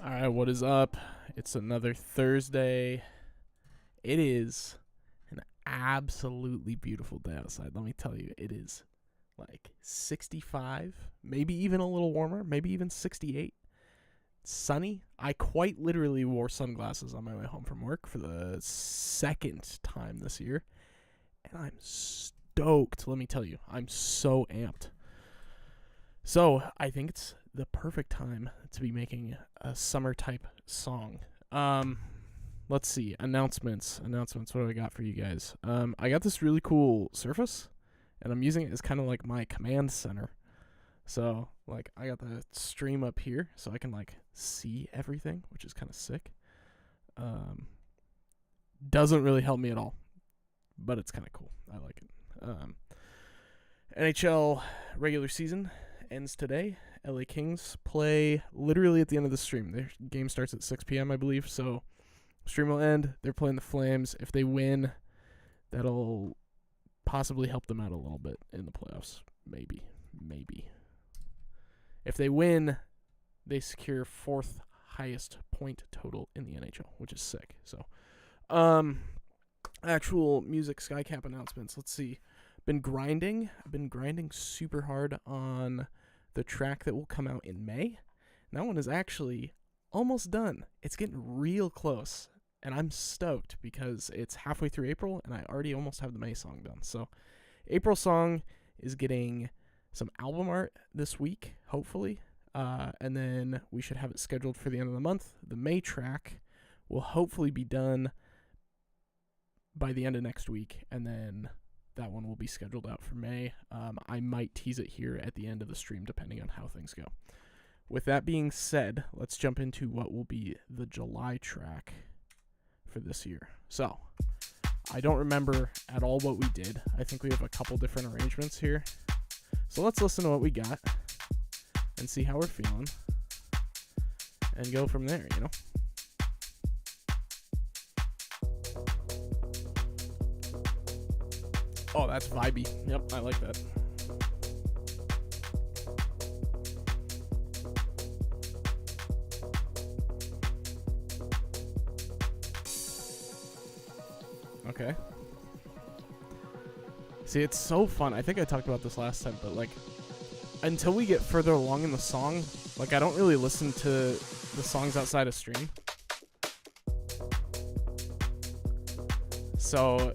All right, what is up? It's another Thursday. It is an absolutely beautiful day outside. Let me tell you, it is like 65, maybe even a little warmer, maybe even 68. Sunny. I quite literally wore sunglasses on my way home from work for the second time this year, and I'm stoked. Let me tell you, I'm so amped. So I think it's the perfect time to be making a summer type song. Let's see. Announcements. What do I got for you guys? I got this really cool Surface, and I'm using it as kind of like my command center. So, like, I got the stream up here, so I can, like, see everything, which is kind of sick. Doesn't really help me at all, but it's kind of cool. I like it. NHL regular season ends today. LA Kings play literally at the end of the stream. Their game starts at 6 p.m., I believe, so stream will end. They're playing the Flames. If they win, that'll possibly help them out a little bit in the playoffs. Maybe. If they win, they secure fourth highest point total in the NHL, which is sick. So, actual music SkyCap announcements. Let's see. I've been grinding super hard on the track that will come out in May. And that one is actually almost done. It's getting real close, and I'm stoked because it's halfway through April, and I already almost have the May song done. So, April song is getting some album art this week, hopefully, and then we should have it scheduled for the end of the month. The May track will hopefully be done by the end of next week, and then that one will be scheduled out for May. I might tease it here at the end of the stream, depending on how things go. With that being said, let's jump into what will be the July track for this year. So, I don't remember at all what we did. I think we have a couple different arrangements here. So let's listen to what we got and see how we're feeling and go from there, you know? Oh, that's vibey. Yep, I like that. Okay. See, it's so fun. I think I talked about this last time, but, like, until we get further along in the song, like, I don't really listen to the songs outside of stream. So,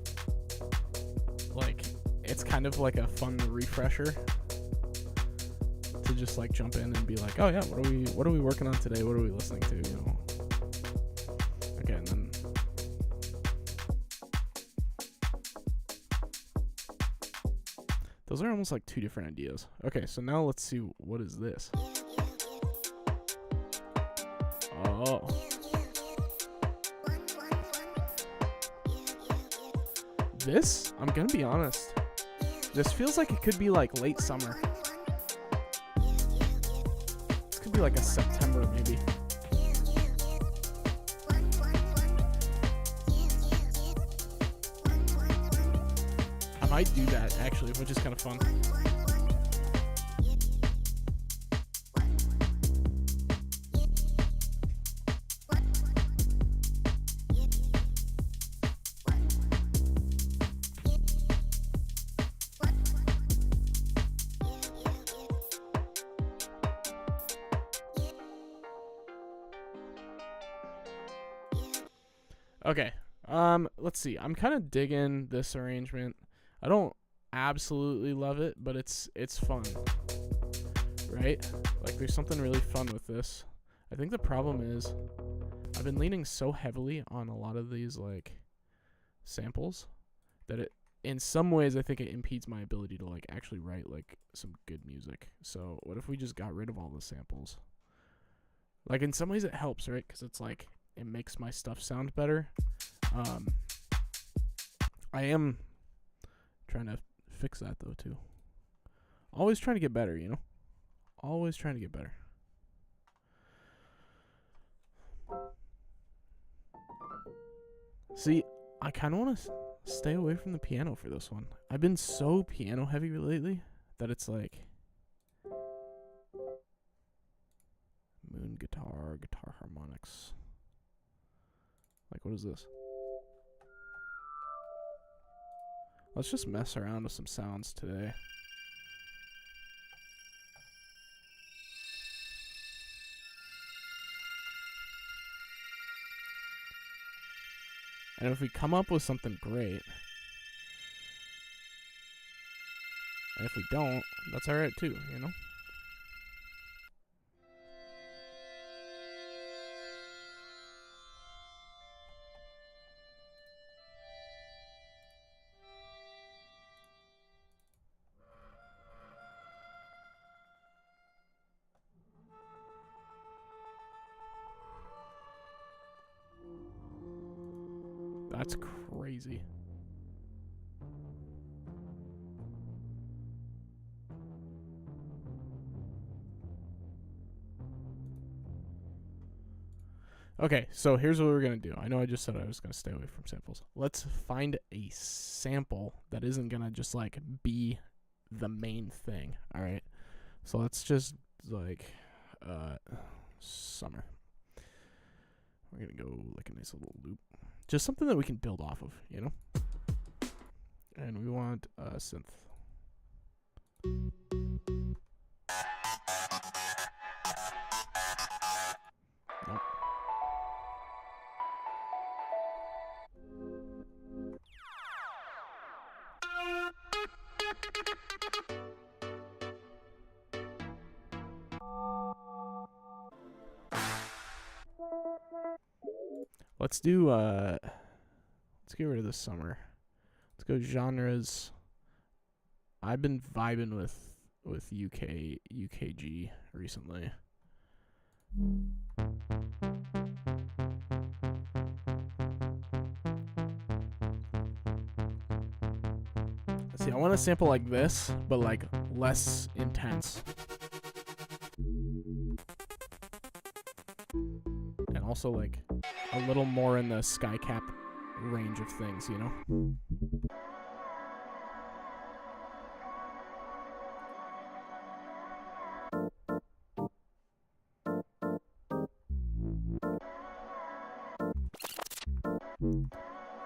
like, it's kind of like a fun refresher to just, like, jump in and be like, oh yeah, what are we working on today? What are we listening to, you know? Okay, and then those are almost like two different ideas. Okay, so now let's see, what is this? Oh. This, I'm gonna be honest, this feels like it could be like late summer. This could be like a September maybe. I might do that actually, which is kind of fun. Okay, let's see. I'm kind of digging this arrangement. I don't absolutely love it, but it's fun, right? Like, there's something really fun with this. I think the problem is I've been leaning so heavily on a lot of these, like, samples that it, in some ways, I think it impedes my ability to, like, actually write, like, some good music. So what if we just got rid of all the samples? Like, in some ways it helps, right? Because it's like, it makes my stuff sound better. I am trying to fix that, though, too. Always trying to get better, you know? Always trying to get better. See, I kind of want to stay away from the piano for this one. I've been so piano heavy lately that it's like moon guitar, guitar harmonic. box. Like, what is this? Let's just mess around with some sounds today. And if we come up with something great, and if we don't, that's alright too, you know? That's crazy. Okay, so here's what we're going to do. I know I just said I was going to stay away from samples. Let's find a sample that isn't going to just, like, be the main thing, all right? So let's just, like, summer. We're going to go, like, a nice little loop. Just something that we can build off of, you know? And we want a synth. Nope. Let's do, let's get rid of the summer. Let's go genres. I've been vibing with UKG recently. See, I want to sample like this, but like less intense. And also like a little more in the Skycap range of things, you know?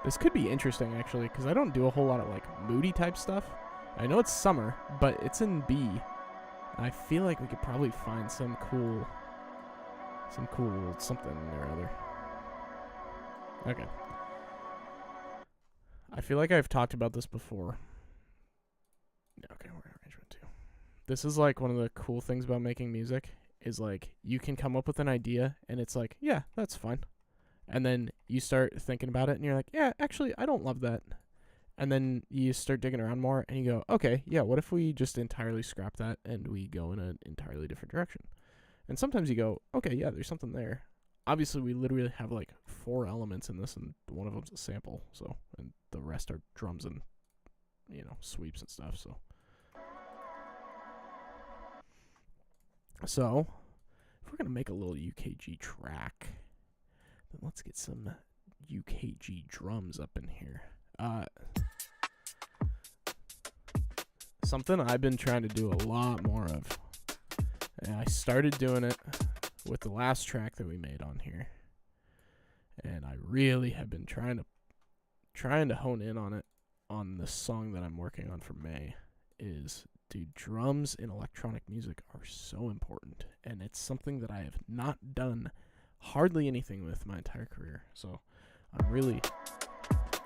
This could be interesting, actually, because I don't do a whole lot of, like, moody type stuff. I know it's summer, but it's in B. And I feel like we could probably find some cool something or other. Okay. I feel like I've talked about this before. Okay, we're in arrangement 2. This is, like, one of the cool things about making music is, like, you can come up with an idea, and it's like, yeah, that's fine. And then you start thinking about it, and you're like, yeah, actually, I don't love that. And then you start digging around more, and you go, okay, yeah, what if we just entirely scrap that, and we go in an entirely different direction? And sometimes you go, okay, yeah, there's something there. Obviously, we literally have, like, 4 elements in this, and one of them's a sample, so, and the rest are drums and, you know, sweeps and stuff, so. So, if we're going to make a little UKG track, then let's get some UKG drums up in here. Something I've been trying to do a lot more of. And I started doing it with the last track that we made on here. And I really have been trying to hone in on it on the song that I'm working on for May. Is, dude, drums in electronic music are so important. And it's something that I have not done hardly anything with my entire career. So I'm really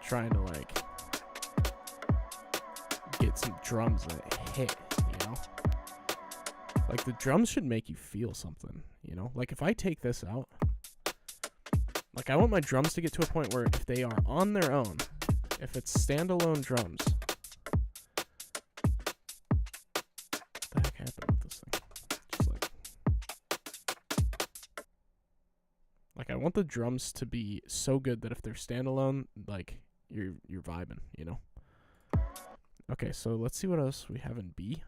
trying to, like, get some drums that hit, you know? Like, the drums should make you feel something, you know? Like, if I take this out, like, I want my drums to get to a point where if they are on their own, if it's standalone drums, what the heck happened with this thing? Just like, I want the drums to be so good that if they're standalone, like, you're vibing, you know? Okay, so let's see what else we have in B.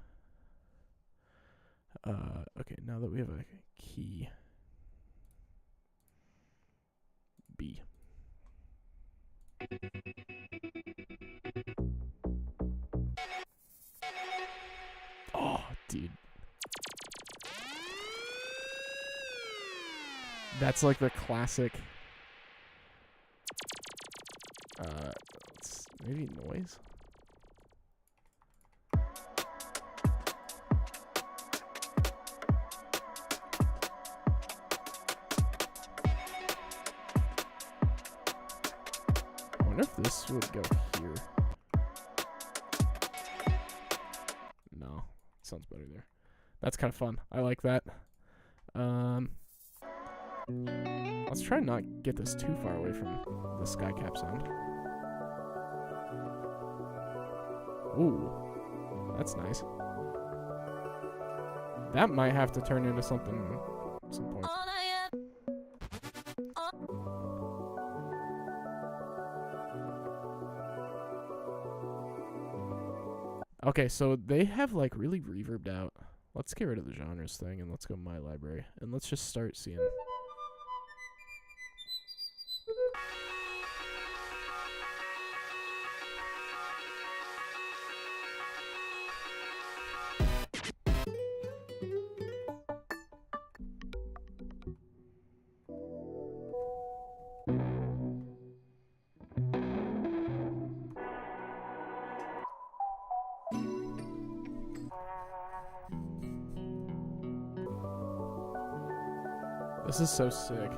Okay, now that we have a key B. Oh, dude. That's like the classic. Maybe noise. I wonder if this would go here. No, sounds better there. That's kind of fun. I like that. Let's try and not get this too far away from the skycap sound. Ooh, that's nice. That might have to turn into something at some point. Okay, so they have like really reverbed out. Let's get rid of the genres thing and let's go my library and let's just start seeing. This is so sick.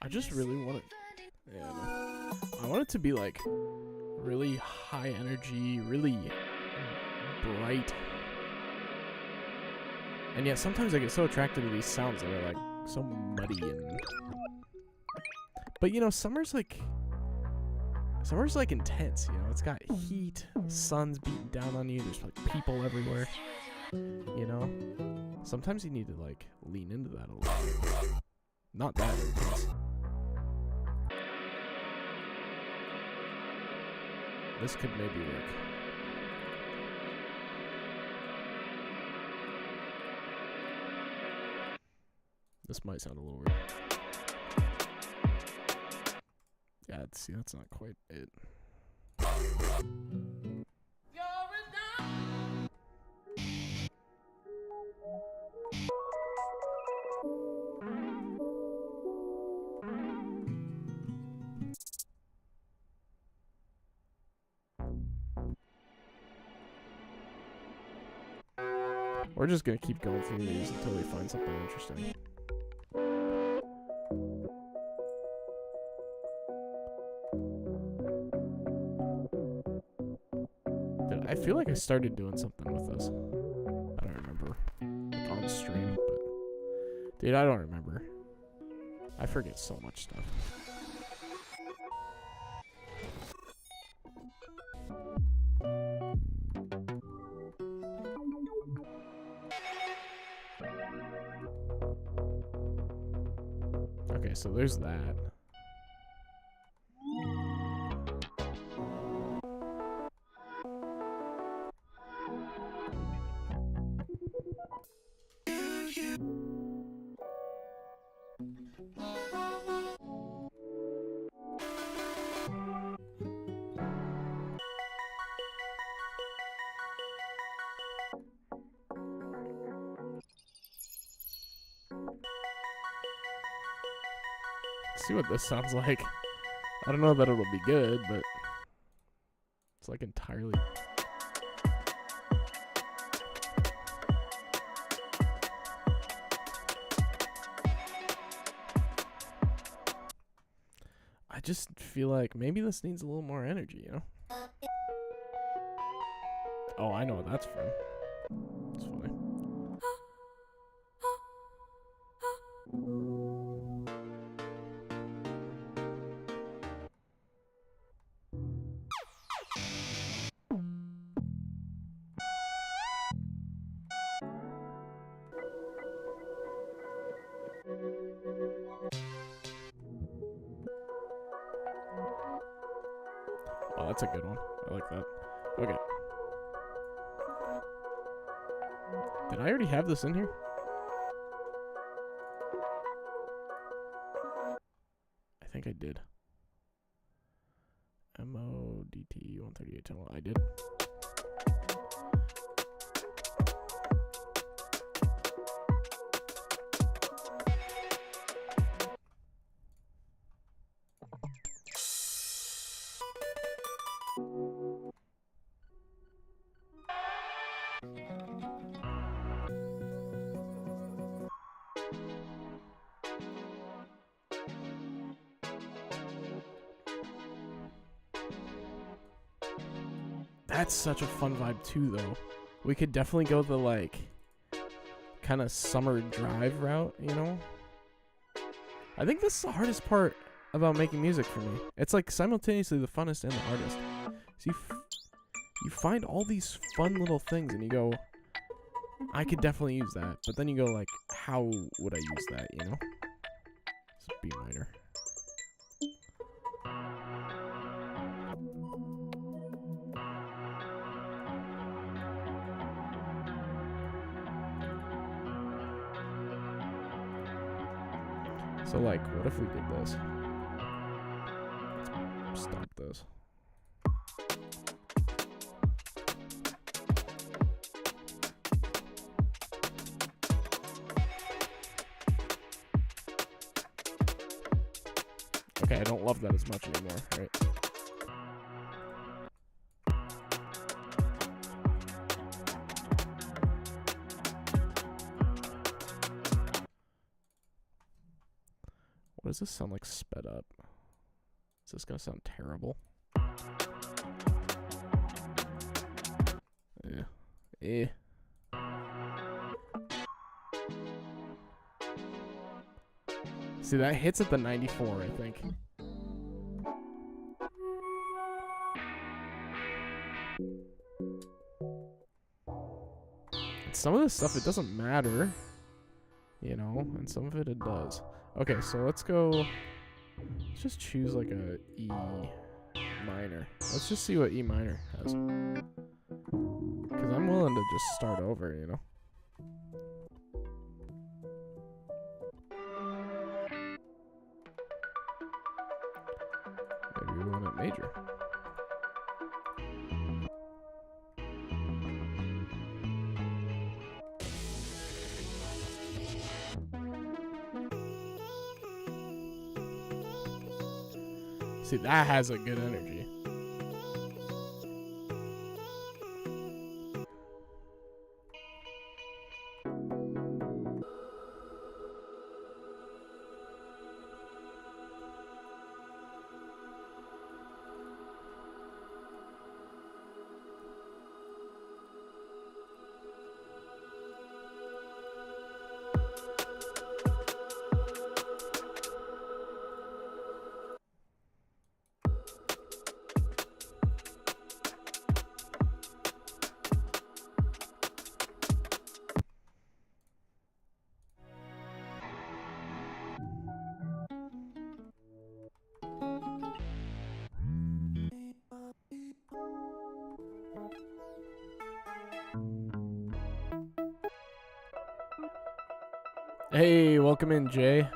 I just really want it. Yeah, I want it to be like really high energy, really bright. And yet sometimes I get so attracted to these sounds that are like so muddy and. But you know, summer's like intense, you know, it's got heat, sun's beating down on you, there's like people everywhere, you know? Sometimes you need to like lean into that a little bit. Not that intense. This could maybe work. This might sound a little weird. Yeah, see, that's not quite it. We're just gonna keep going through these until we find something interesting. I feel like I started doing something with this. I don't remember. Like on stream, but dude, I don't remember. I forget so much stuff. Okay, so there's that. See what this sounds like. I don't know that it'll be good, but it's like entirely. I just feel like maybe this needs a little more energy, you know? Oh, I know what that's from. It's funny. Oh, that's a good one. I like that. Okay. Did I already have this in here? I think I did. MODT 138 tunnel. I did. That's such a fun vibe too, though. We could definitely go the like kind of summer drive route, you know? I think this is the hardest part about making music for me. It's like simultaneously the funnest and the hardest. So you find all these fun little things and you go, I could definitely use that. But then you go like, how would I use that, you know? It's B minor. So like, what if we did this? Let's stop this. Okay, I don't love that as much anymore, right? What does this sound like sped up? Is this gonna sound terrible? Yeah. See, that hits at the 94, I think. And some of this stuff, it doesn't matter. You know, and some of it does. Okay, so let's go. Let's just choose like a E minor. Let's just see what E minor has. Because I'm willing to just start over, you know? Maybe we want it major. See, that has a good energy. Hey, welcome in, Jay.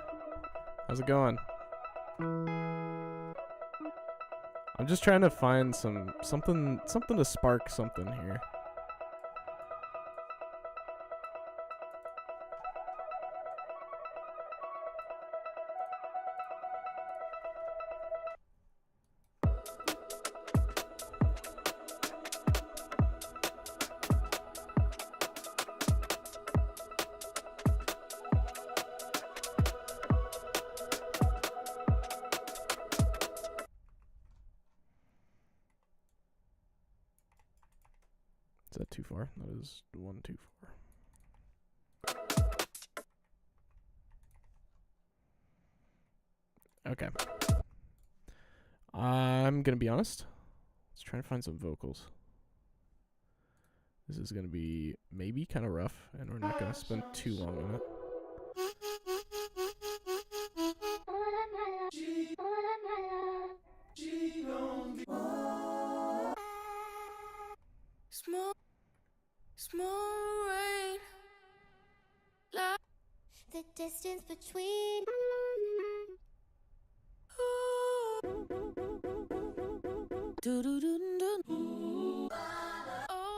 How's it going? I'm just trying to find something to spark something here. Is that too far? That is one too far. Okay. I'm gonna be honest. Let's try to find some vocals. This is gonna be maybe kind of rough, and we're not gonna spend too long on it. Small rain, like the distance between. Oh,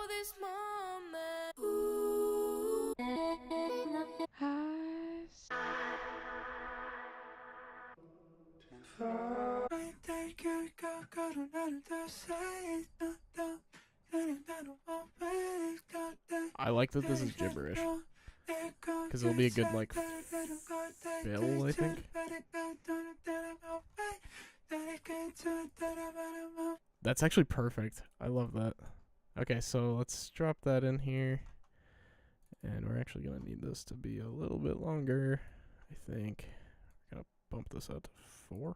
this moment. I like that this is gibberish. Because it'll be a good, like, fill, I think. That's actually perfect. I love that. Okay, so let's drop that in here. And we're actually going to need this to be a little bit longer, I think. We're going to bump this out to 4.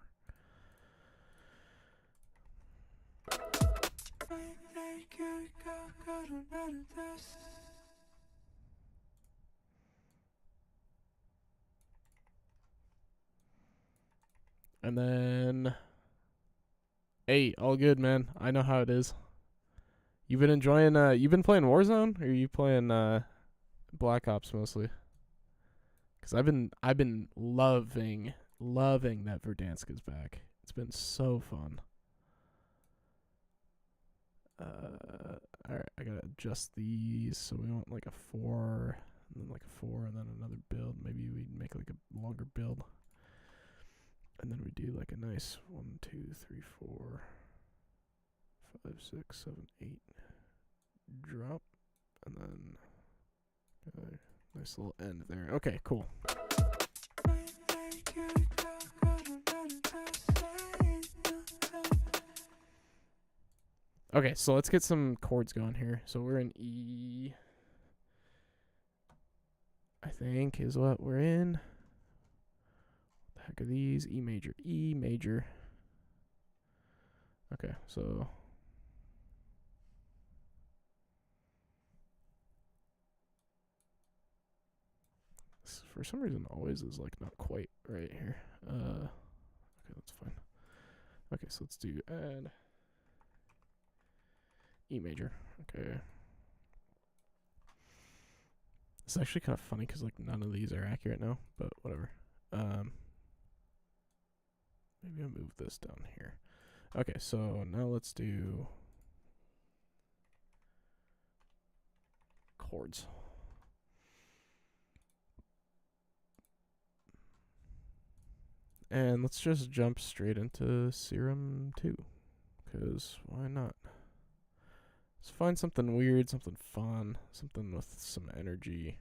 And then, hey, all good, man. I know how it is. You've been enjoying, you've been playing Warzone, or are you playing, Black Ops mostly? Because I've been loving that Verdansk is back. It's been so fun. Alright, I gotta adjust these, so we want like a 4, and then like a 4, and then another build. Maybe we make like a longer build. And then we do like a nice 1, 2, 3, 4, 5, 6, 7, 8 drop, and then nice little end there. Okay, cool. Okay, so let's get some chords going here. So we're in E, I think, is what we're in. What the heck are these? E major, E major. Okay, so this, for some reason, always is like not quite right here. Okay, that's fine. Okay, so let's do add E major. Okay. It's actually kind of funny because like none of these are accurate now, but whatever. Maybe I'll move this down here. Okay, so now let's do chords. And let's just jump straight into Serum 2, because why not? Let's find something weird, something fun, something with some energy.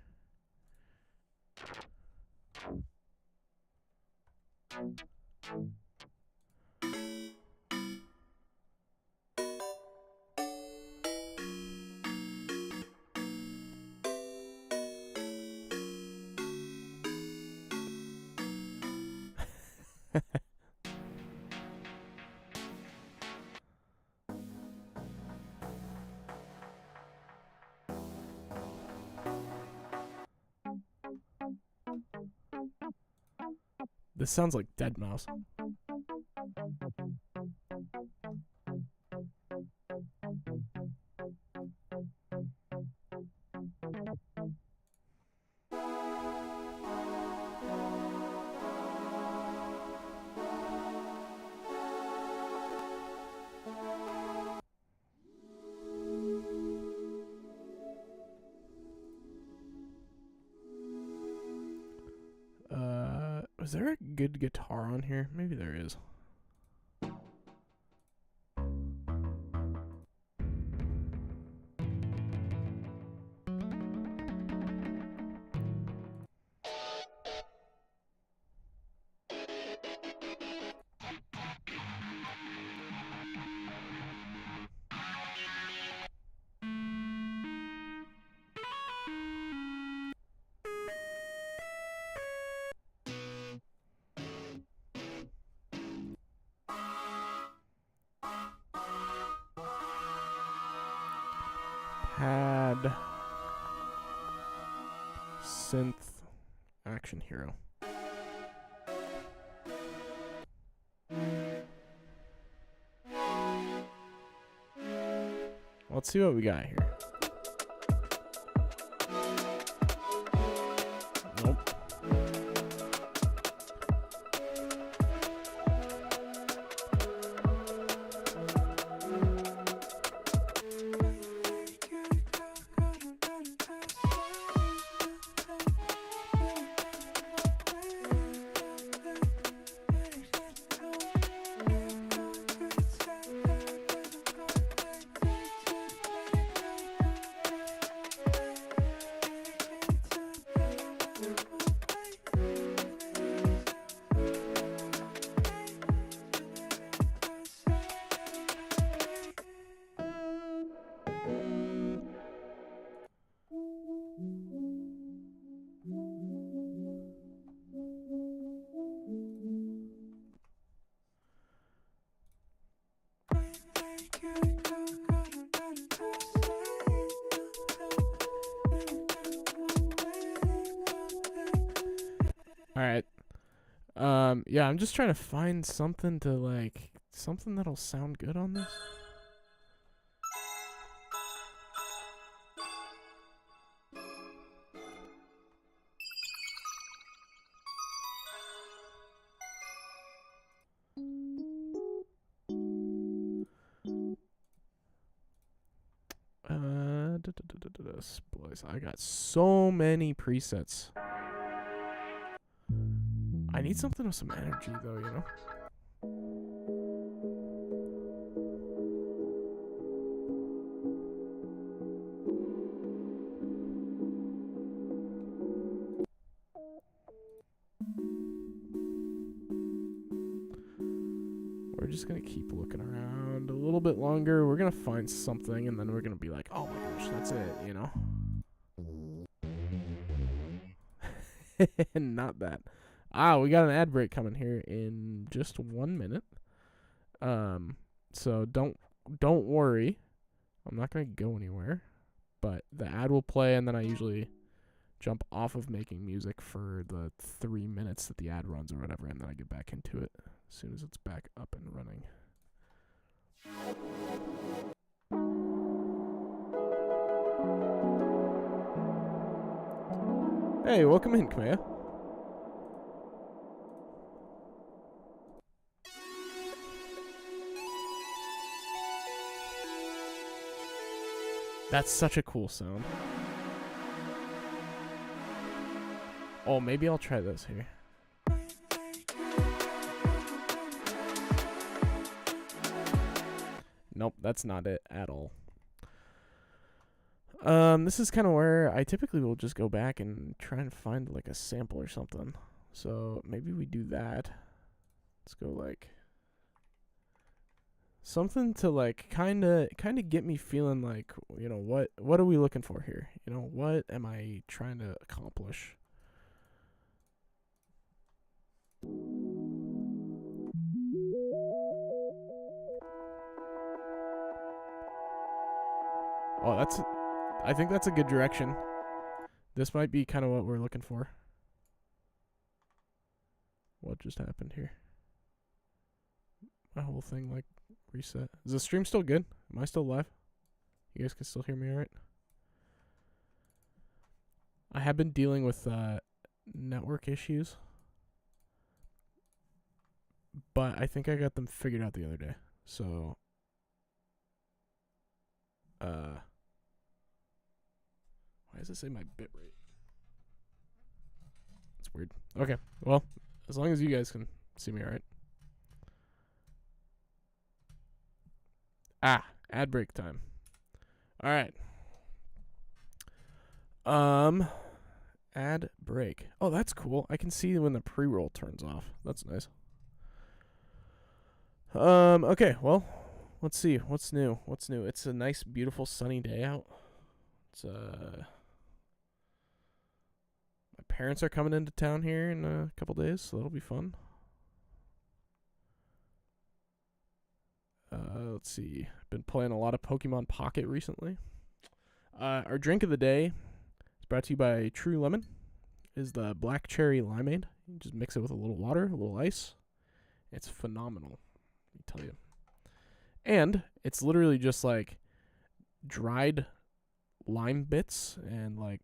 This sounds like Deadmau5. Is there a good guitar on here? Maybe there is. Pad synth action hero. Let's see what we got here. Nope. All right. Yeah, I'm just trying to find something to like something that'll sound good on this. Splice. I got so many presets. I need something with some energy, though, you know? We're just going to keep looking around a little bit longer. We're going to find something, and then we're going to be like, oh my gosh, that's it, you know? Not that. We got an ad break coming here in just 1 minute. So don't worry. I'm not gonna go anywhere. But the ad will play, and then I usually jump off of making music for the 3 minutes that the ad runs or whatever, and then I get back into it as soon as it's back up and running. Hey, welcome in, Kamea. That's such a cool sound. Oh, maybe I'll try this here. Nope, that's not it at all. This is kind of where I typically will just go back and try and find like a sample or something. So maybe we do that. Let's go like something to like kind of get me feeling like, you know, what are we looking for here? You know, what am I trying to accomplish? Oh, I think that's a good direction. This might be kind of what we're looking for. What just happened here? My whole thing like reset. Is the stream still good? Am I still live? You guys can still hear me all right? I have been dealing with network issues, but I think I got them figured out the other day. So why does it say my bit rate? That's weird. Okay, well, as long as you guys can see me all right. Ad break time. All right. Ad break. Oh, that's cool. I can see when the pre-roll turns off. That's nice. Okay, well, let's see. What's new? It's a nice, beautiful, sunny day out. It's my parents are coming into town here in a couple days, so that'll be fun. Let's see. Been playing a lot of Pokemon Pocket recently. Our drink of the day is brought to you by True Lemon. Is the black cherry limeade. You just mix it with a little water, a little ice. It's phenomenal, let me tell you. And it's literally just like dried lime bits and like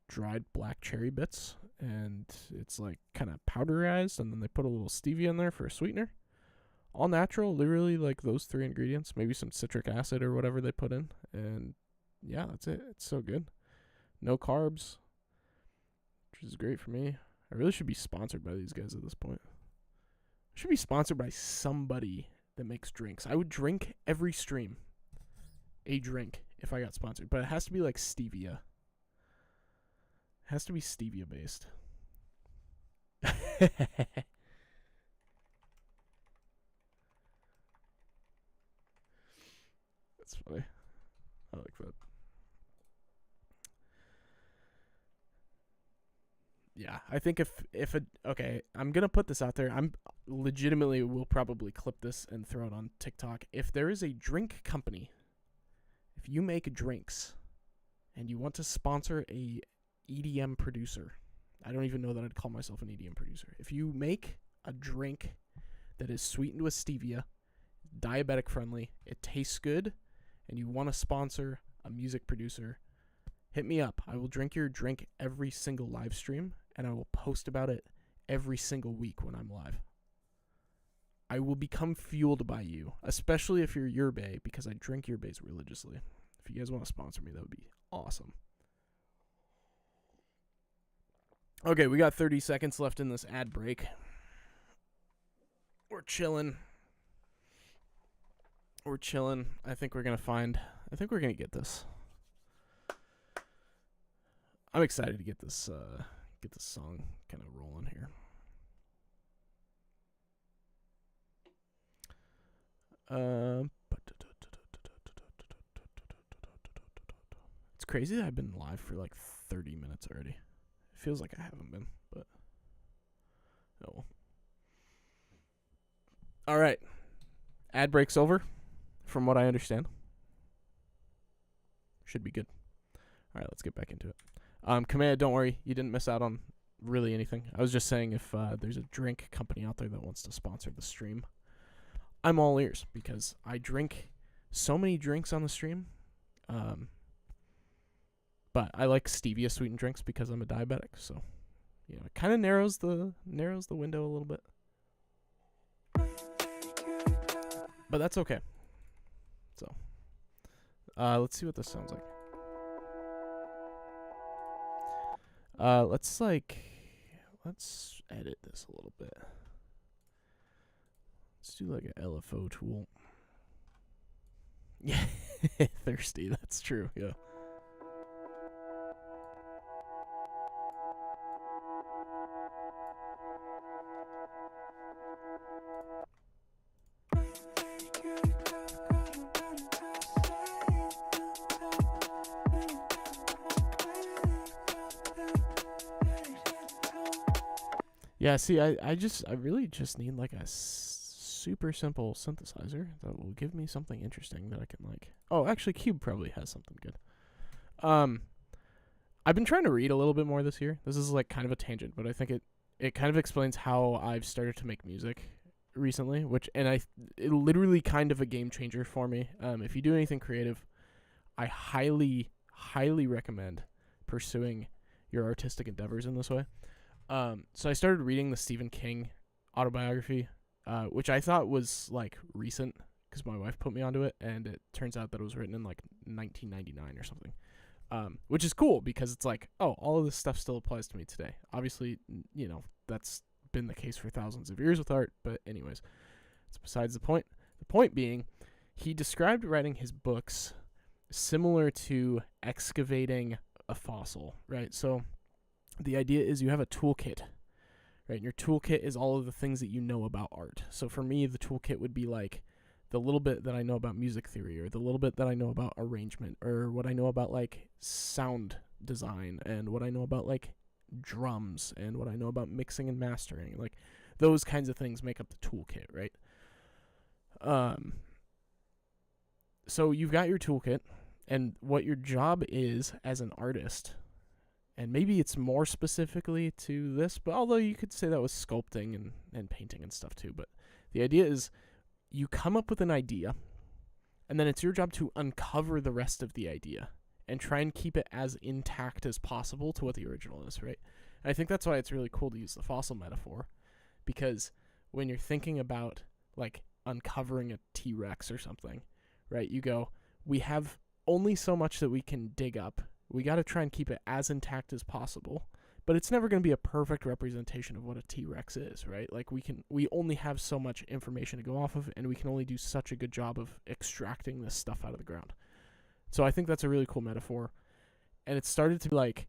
dried black cherry bits, and it's like kind of powderized, and then they put a little stevia in there for a sweetener. All natural, literally like those 3 ingredients, maybe some citric acid or whatever they put in, and yeah, that's it. It's so good. No carbs, which is great for me. I really should be sponsored by these guys at this point. I should be sponsored by somebody that makes drinks. I would drink every stream a drink if I got sponsored, but it has to be like stevia. It has to be stevia based. That's funny. I like that. Yeah, I think okay, I'm gonna put this out there. I'm legitimately will probably clip this and throw it on TikTok. If there is a drink company, if you make drinks, and you want to sponsor a EDM producer, I don't even know that I'd call myself an EDM producer. If you make a drink that is sweetened with stevia, diabetic friendly, it tastes good, and you want to sponsor a music producer, hit me up. I will drink your drink every single live stream, and I will post about it every single week when I'm live. I will become fueled by you, especially if you're Yerbe, because I drink Yerbes religiously. If you guys want to sponsor me, that would be awesome. Okay, we got 30 seconds left in this ad break. We're chilling. I think we're going to get this. I'm excited to get this song kind of rolling here. It's crazy that I've been live for like 30 minutes already. It feels like I haven't been, but oh well. All right. Ad break's over, from what I understand. Should be good. All right, let's get back into it. Kamea, don't worry. You didn't miss out on really anything. I was just saying if there's a drink company out there that wants to sponsor the stream, I'm all ears because I drink so many drinks on the stream. But I like stevia sweetened drinks because I'm a diabetic, so you know, it kind of narrows the window a little bit. But that's okay. So, let's see what this sounds like. Let's edit this a little bit. Let's do like an LFO tool. Yeah, thirsty. That's true. Yeah. Yeah, see, I really just need like a super simple synthesizer that will give me something interesting that I can like. Oh, actually, Cube probably has something good. I've been trying to read a little bit more this year. This is like kind of a tangent, but I think it kind of explains how I've started to make music recently, it literally kind of a game changer for me. If you do anything creative, I highly recommend pursuing your artistic endeavors in this way. So I started reading the Stephen King autobiography, which I thought was like recent because my wife put me onto it, and it turns out that it was written in like 1999 or something. Which is cool because it's like, oh, all of this stuff still applies to me today. Obviously, you know, that's been the case for thousands of years with art, but anyways, it's besides the point. The point being, he described writing his books similar to excavating a fossil, right? So the idea is you have a toolkit, right? And your toolkit is all of the things that you know about art. So for me, the toolkit would be like the little bit that I know about music theory, or the little bit that I know about arrangement, or what I know about like sound design, and what I know about like drums, and what I know about mixing and mastering. Like those kinds of things make up the toolkit, right? So you've got your toolkit, and what your job is as an artist, and maybe it's more specifically to this, but although you could say that was sculpting and painting and stuff too, but the idea is you come up with an idea, and then it's your job to uncover the rest of the idea and try and keep it as intact as possible to what the original is, right? And I think that's why it's really cool to use the fossil metaphor, because when you're thinking about like uncovering a T-Rex or something, right, you go, we have only so much that we can dig up. We got to try and keep it as intact as possible, but it's never going to be a perfect representation of what a T-Rex is, right? Like we only have so much information to go off of, and we can only do such a good job of extracting this stuff out of the ground. So I think that's a really cool metaphor. And it started to be like,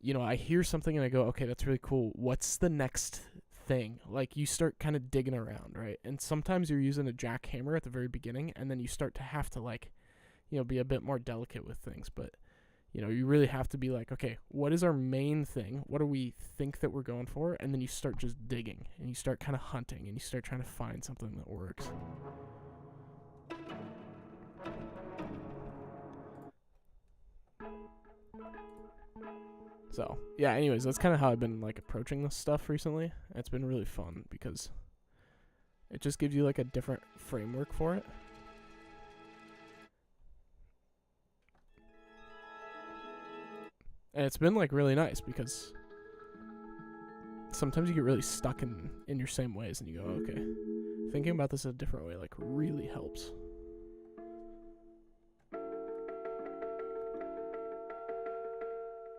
you know, I hear something and I go, okay, that's really cool. What's the next thing? Like you start kind of digging around, right? And sometimes you're using a jackhammer at the very beginning, and then you start to have to like, you know, be a bit more delicate with things, but you know, you really have to be like, okay, what is our main thing? What do we think that we're going for? And then you start just digging, and you start kind of hunting, and you start trying to find something that works. So yeah, anyways, that's kind of how I've been like approaching this stuff recently. It's been really fun because it just gives you like a different framework for it. And it's been like really nice because sometimes you get really stuck in your same ways and you go, okay, thinking about this a different way like really helps.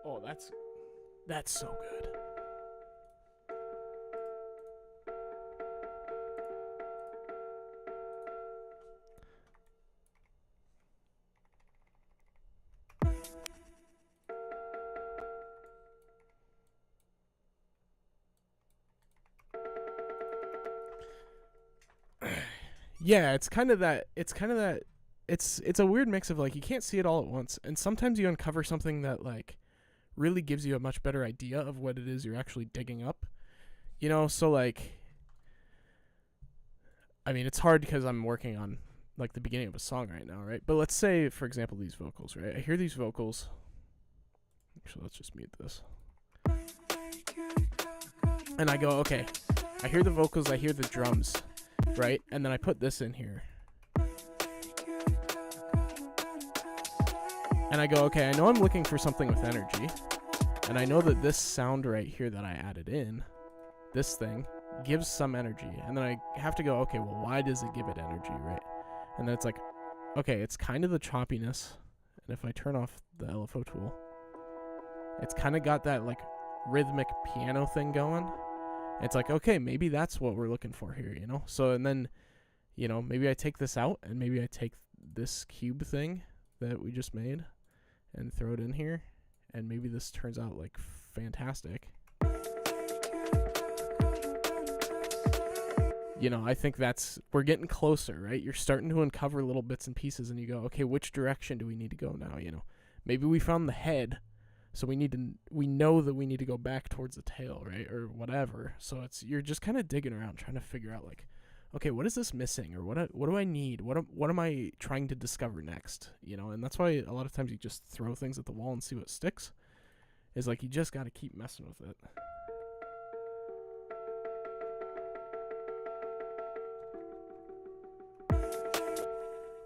Oh, that's so good. Yeah, it's kind of that. It's a weird mix of like you can't see it all at once, and sometimes you uncover something that like really gives you a much better idea of what it is you're actually digging up. You know, so like, I mean, it's hard because I'm working on like the beginning of a song right now, right? But let's say, for example, these vocals, right? I hear these vocals. Actually, let's just mute this. And I go, okay, I hear the vocals, I hear the drums, right? And then I put this in here. And I go, okay, I know I'm looking for something with energy. And I know that this sound right here that I added in, this thing, gives some energy. And then I have to go, okay, well, why does it give it energy, right? And then it's like, okay, it's kind of the choppiness. And if I turn off the LFO tool, it's kind of got that like rhythmic piano thing going. It's like, okay, maybe that's what we're looking for here, you know? So, and then, you know, maybe I take this out and maybe I take this cube thing that we just made and throw it in here. And maybe this turns out like fantastic. You know, I think we're getting closer, right? You're starting to uncover little bits and pieces and you go, okay, which direction do we need to go now? You know, maybe we found the head. So we know that we need to go back towards the tail, right? Or whatever. So you're just kind of digging around trying to figure out like, okay, what is this missing? Or what do I need? What am I trying to discover next? You know, and that's why a lot of times you just throw things at the wall and see what sticks. Is like you just got to keep messing with it.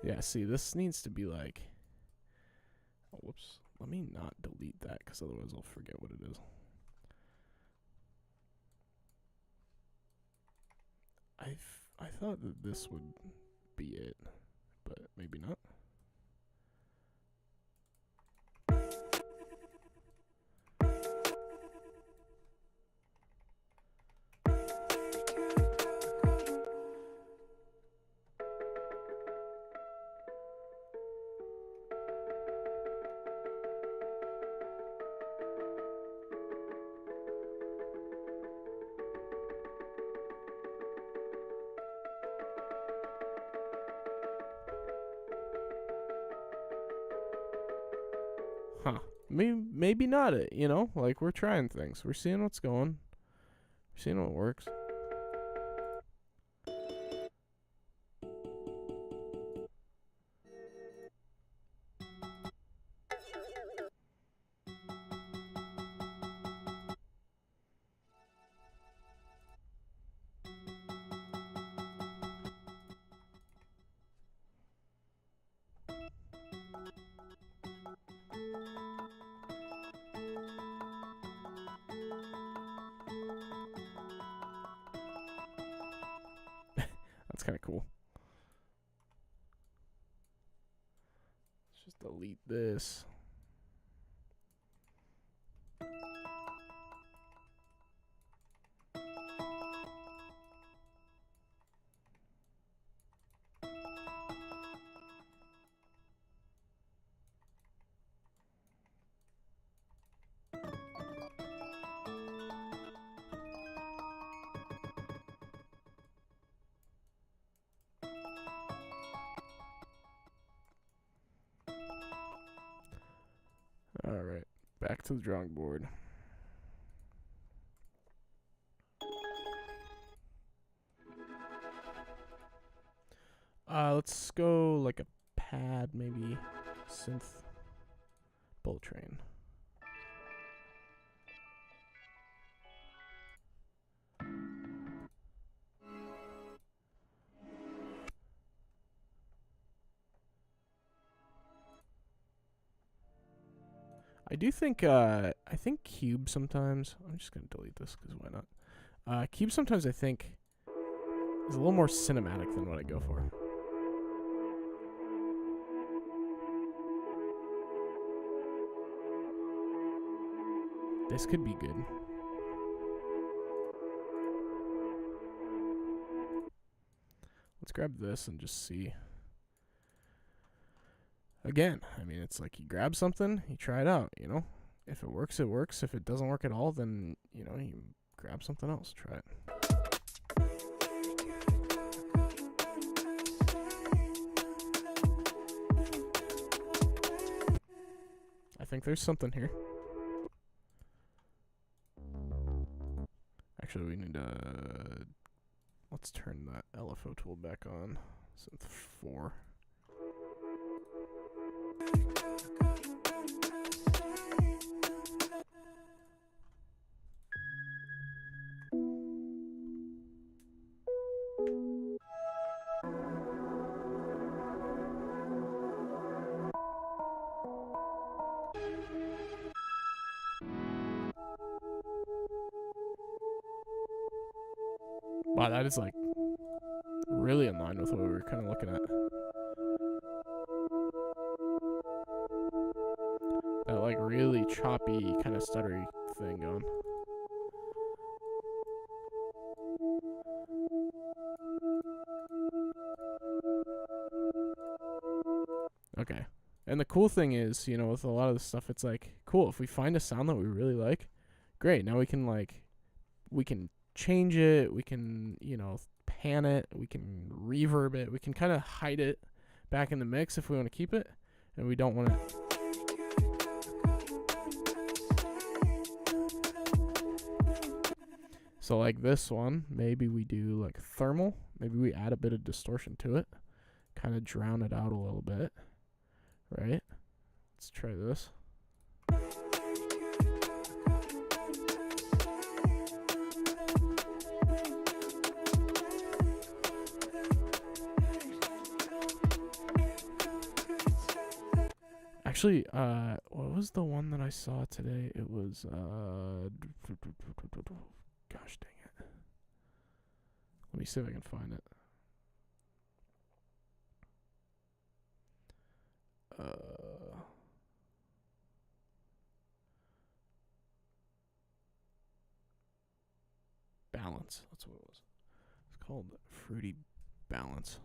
Yeah, see, this needs to be like, oh, whoops. Let me not delete that because otherwise I'll forget what it is. I thought that this would be it, but maybe not. Huh. Maybe not it, you know? Like, we're trying things. We're seeing what's going. We're seeing what works. That's kind of cool. Let's just delete this. All right, back to the drawing board. Let's go like a pad, maybe synth bullet train. I do think I think Cube sometimes. I'm just gonna delete this because why not? Cube sometimes I think is a little more cinematic than what I go for. This could be good. Let's grab this and just see. Again, I mean, it's like you grab something, you try it out, you know? If it works, it works. If it doesn't work at all, then, you know, you grab something else, try it. I think there's something here. Actually, we need to... Let's turn that LFO tool back on. Synth 4. Wow, that is like really in line with what we were kind of looking at. That like really choppy kind of stuttery thing going. Okay. And the cool thing is, you know, with a lot of this stuff, it's like, cool, if we find a sound that we really like, great. Now we can change it, we can, you know, pan it, we can reverb it, we can kind of hide it back in the mix if we want to keep it, and we don't want to. So like this one, maybe we do like thermal, maybe we add a bit of distortion to it, kind of drown it out a little bit, right? Let's try this. Actually, what was the one that I saw today? It was, gosh dang it. Let me see if I can find it. Balance. That's what it was. It's called Fruity Balance.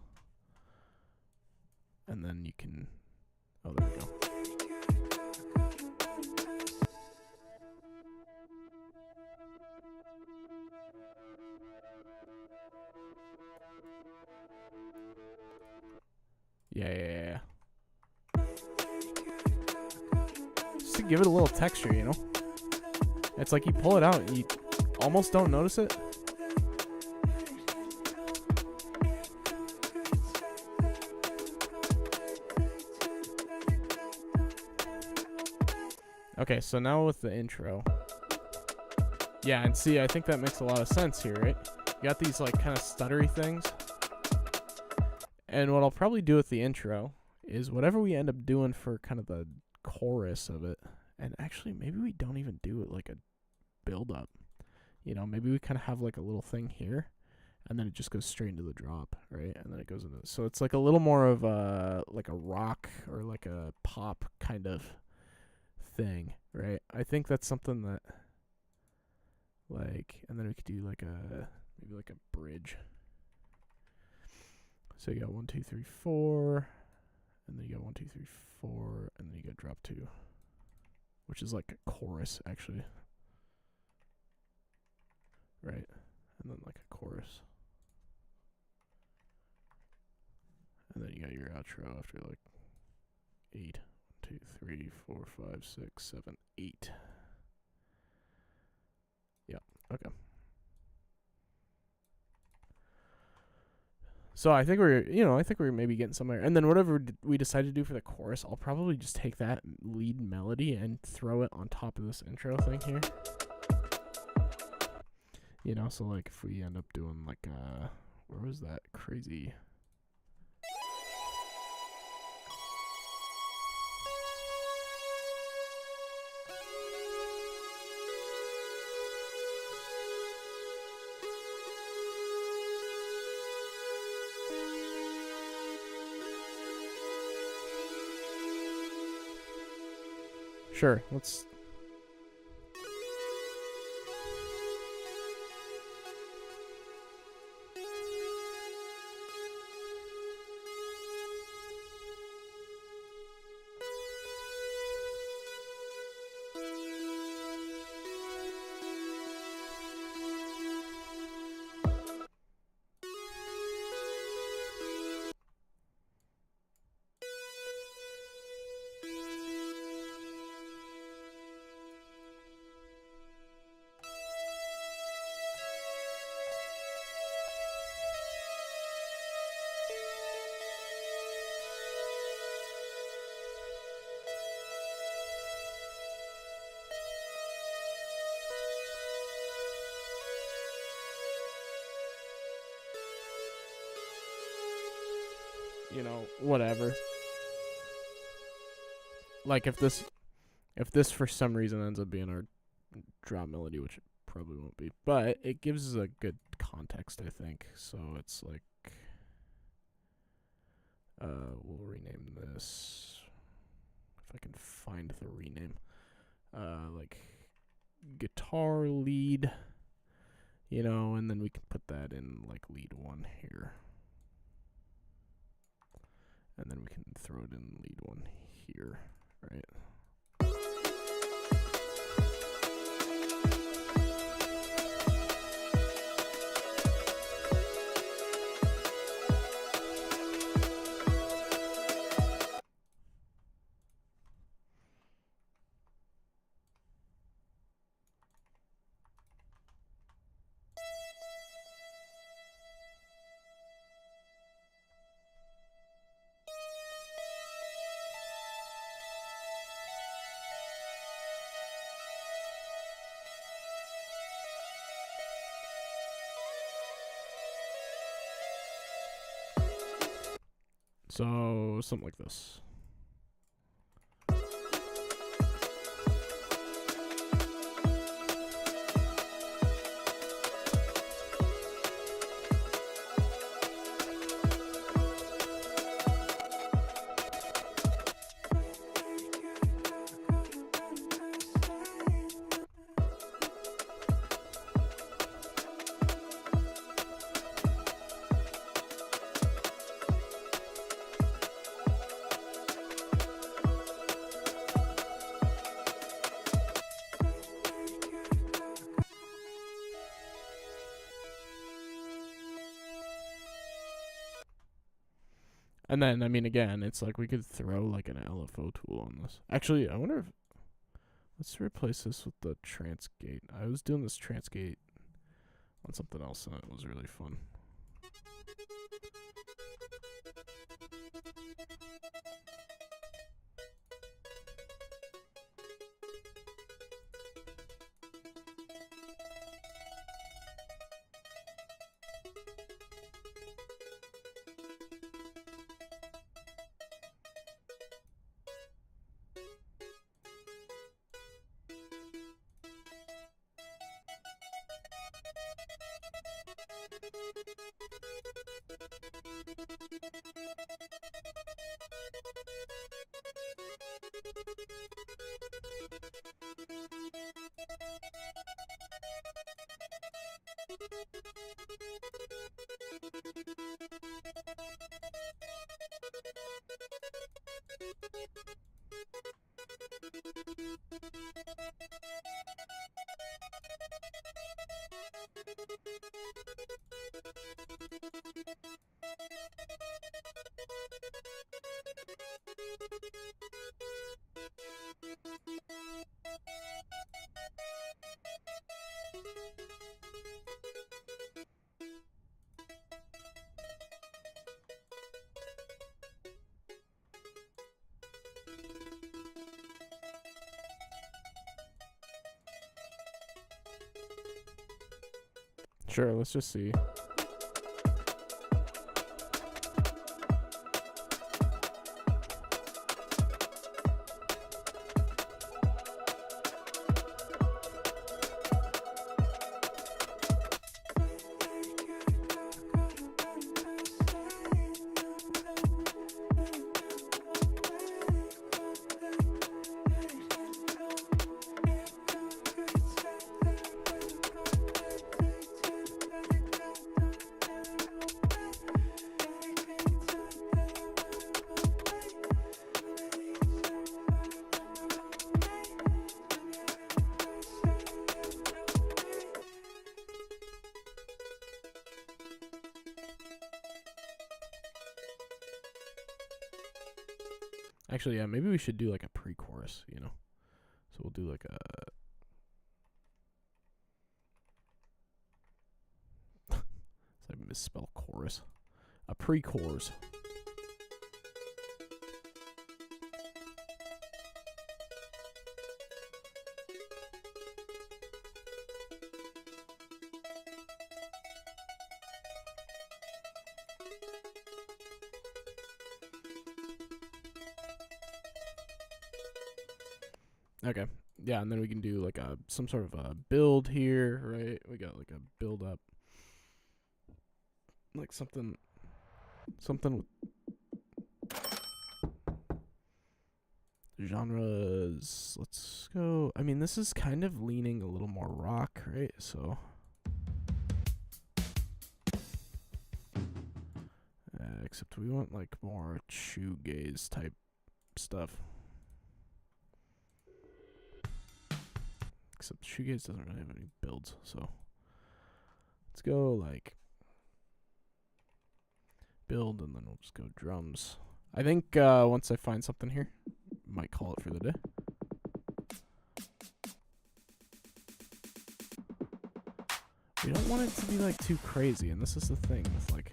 And then you can... Oh, there we go. Yeah. Just to give it a little texture, you know? It's like you pull it out and you almost don't notice it. Okay, so now with the intro. Yeah, and see, I think that makes a lot of sense here, right? You got these, like, kind of stuttery things. And what I'll probably do with the intro is whatever we end up doing for kind of the chorus of it. And actually, maybe we don't even do it like a build-up. You know, maybe we kind of have, like, a little thing here. And then it just goes straight into the drop, right? And then it goes into... So it's, like, a little more of a, like a rock or, like, a pop kind of... thing, right? I think that's something that, like, and then we could do like a maybe like a bridge. So you got 1, 2, 3, 4, and then you got 1, 2, 3, 4, and then you got drop 2, which is like a chorus actually, right? And then like a chorus, and then you got your outro after like 8. 2, 3, 4, 5, 6, 7, 8. Yeah, okay. So I think we're maybe getting somewhere. And then whatever we decide to do for the chorus, I'll probably just take that lead melody and throw it on top of this intro thing here. You know, so like if we end up doing like where was that crazy... Sure, let's... You know, whatever. Like, if this for some reason ends up being our drop melody, which it probably won't be, but it gives us a good context, I think. So it's like, we'll rename this, if I can find the rename, like guitar lead, you know, and then we can put that in like lead 1 here. And then we can throw it in lead 1 here, right? So, something like this. And then, I mean, again, it's like we could throw like an LFO tool on this. Actually, I wonder if... Let's replace this with the Transgate. I was doing this Transgate on something else, and it was really fun. Sure, let's just see. Actually, yeah, maybe we should do like a pre-chorus, you know. So we'll do like a I misspell chorus. A pre-chorus. Okay. Yeah, and then we can do like some sort of a build here, right? We got like a build up. Like something with genres. Let's go. I mean, this is kind of leaning a little more rock, right? So except we want like more shoegaze type stuff. Except shoegaze doesn't really have any builds, so let's go like build, and then we'll just go drums. I think once I find something here, might call it for the day. We don't want it to be like too crazy, and this is the thing with like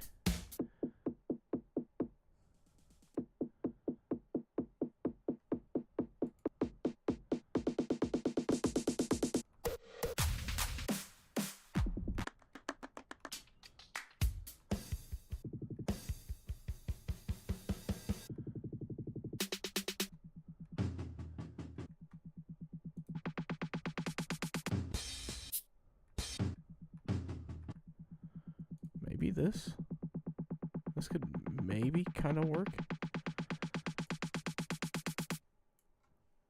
maybe this could maybe kind of work.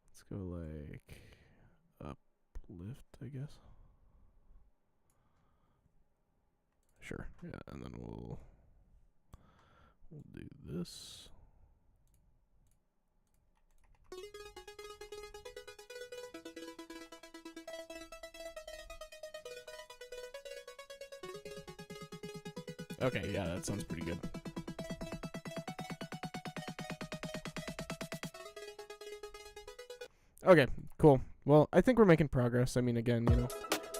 Let's go like uplift, I guess. Sure. Yeah, and then we'll do this. Okay, yeah, that sounds pretty good. Okay, cool. Well, I think we're making progress. I mean, again, you know,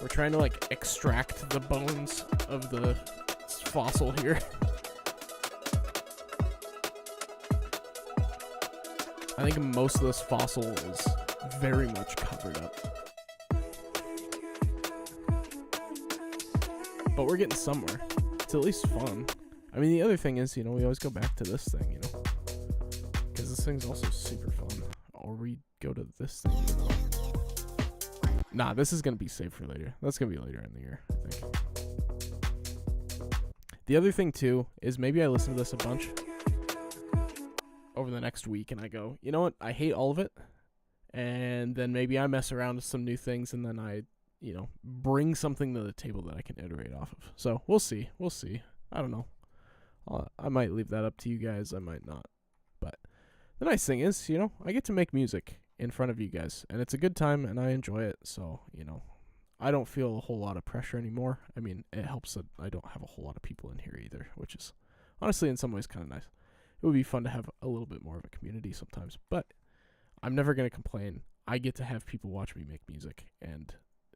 we're trying to like extract the bones of the fossil here. I think most of this fossil is very much covered up. But we're getting somewhere. It's at least fun. I mean, the other thing is, you know, we always go back to this thing, you know, because this thing's also super fun. Or we go to this thing. Nah, this is going to be saved for later. That's going to be later in the year, I think. The other thing, too, is maybe I listen to this a bunch over the next week, and I go, you know what? I hate all of it. And then maybe I mess around with some new things, and then I, you know, bring something to the table that I can iterate off of. So we'll see. We'll see. I don't know. I might leave that up to you guys. I might not. But the nice thing is, you know, I get to make music in front of you guys, and it's a good time, and I enjoy it. So, you know, I don't feel a whole lot of pressure anymore. I mean, it helps that I don't have a whole lot of people in here either, which is honestly in some ways kind of nice. It would be fun to have a little bit more of a community sometimes, but I'm never going to complain. I get to have people watch me make music, and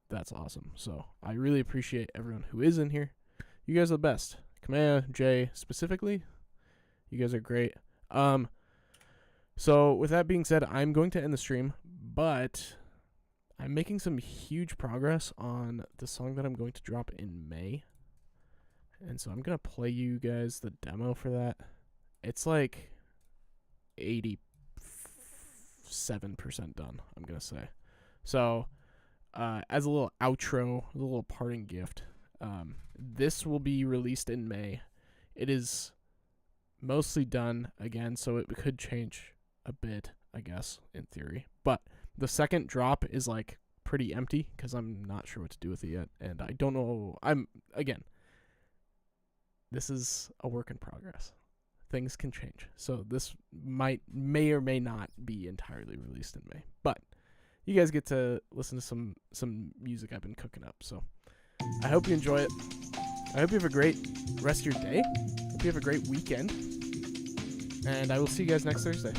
that's awesome. So I really appreciate everyone who is in here. You guys are the best. Kamea, Jay, specifically, you guys are great. So with that being said, I'm going to end the stream, but I'm making some huge progress on the song that I'm going to drop in May. And so I'm going to play you guys the demo for that. It's like 87% done, I'm going to say. So as a little outro, a little parting gift, this will be released in May. It is mostly done again, so it could change a bit, I guess, in theory. But the second drop is like pretty empty because I'm not sure what to do with it yet, and I don't know. This is a work in progress. Things can change, so this may or may not be entirely released in May. But you guys get to listen to some music I've been cooking up. So I hope you enjoy it. I hope you have a great rest of your day. Hope you have a great weekend. And I will see you guys next Thursday.